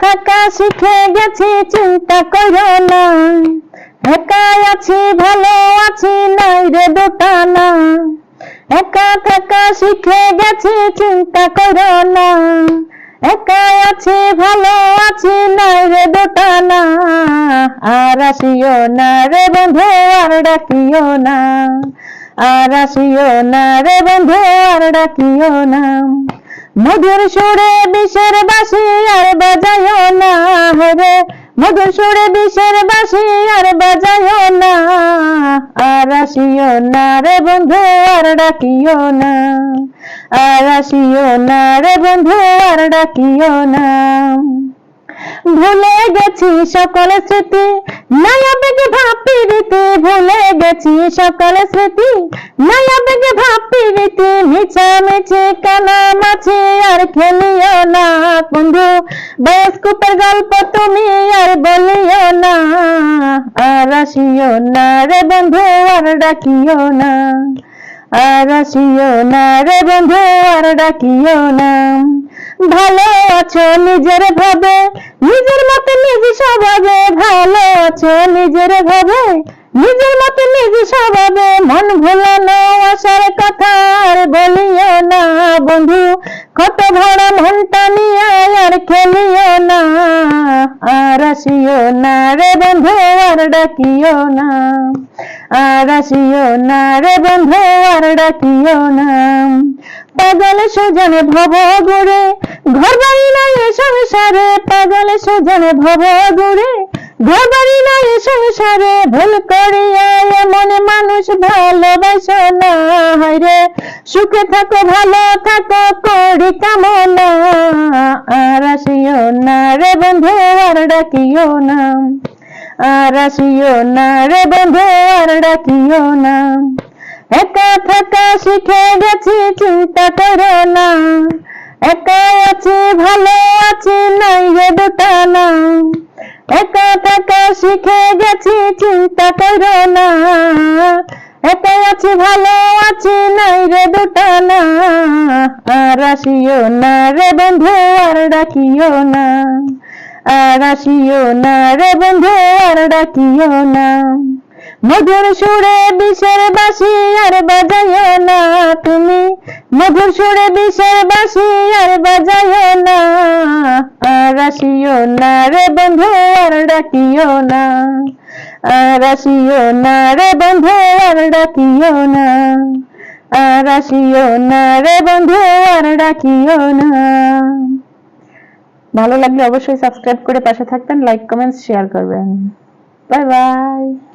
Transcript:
থাকা শিখে গেছি, চিন্তা করো না। একা আছি ভালো আছি, নাই রে দোটানা। একা থাকা শিখে গেছি, চিন্তা করো না। একা আছি ভালো আছি, নাই রে দোটানা। আর আসিও না রে বন্ধু, আর ডাকিও না। আর আসিও না রে বন্ধু, আর ডাকিও না। মধুর সুরে বিষের বাঁশি আর বাজাইও না রে। মধুর সুরে বিষের বাঁশি আর বাজাইও না। আর আসিও না রে বন্ধু, আর ডাকিও না। আর আসিও না রে বন্ধু, আর ডাকিও না। ভুলে গেছি সকল স্মৃতি, নাই আবেগে ভাবি রীতি। ভুলে গেছি সকল স্মৃতি, নাই আবেগে ভাবি রীতি। মিছামিছি কানামাছি আর খেলিও না বন্ধু। বায়োস্কোপের গল্প তুমি আর বলিও না। আর আসিও না রে বন্ধু, আর ডাকিও না। আর আসিও না রে বন্ধু, আর ডাকিও না। ভালো আছো নিজের ভাবে, নিজের মতে নিজ স্বভাবে। ভালো আছো নিজের ভাবে, নিজের মতে নিজ স্বভাবে। মন ভোলানো আসার কথা আর বলিও না বন্ধু। কত ভরা মনটা নিয়ে আর খেলিও না। আর আসিও না রে বন্ধু, আর ডাকিও না। আর আসিও না রে বন্ধু, আর ডাকিও না। পাগল সুজনে ভব ঘুরে, ঘর বাড়ি নাই এ সংসারে। পাগল সুজনে ভব ঘুরে, ঘর বাড়ি নাই এ সংসারে। ভুল করিয়া এমন মানুষ ভালোবাসো না রে। সুখে থাকো ভালো থাকো করি কামনা। আর আসিও না রে বন্ধু, আর ডাকিও না। আর আসিও না রে বন্ধু, আর ডাকিও না। একা থাকা শিখে গেছি, চিন্তা করো না। একা আছি ভালো আছি, নাই রে দোটানা। একা থাকা শিখে গেছি, চিন্তা করো না। একা আছি ভালো আছি, নাই রে দোটানা। আর আসিও না রে বন্ধু, আর ডাকিও না। আর আসিও না রে বন্ধু, আর ডাকিও না। মধুর সুরে বিষের বাঁশি আর বাজাইও না তুমি। মধুর সুরে বিষের বাঁশি আর বাজাইও না। আর আসিও না রে বন্ধু, আর ডাকিও না। আর আসিও না রে বন্ধু, আর ডাকিও না। আর আসিও না রে বন্ধু, আর ডাকিও না। ভালো লাগলে অবশ্যই সাবস্ক্রাইব করে পাশে থাকবেন, লাইক কমেন্টস শেয়ার করবেন। Bye bye.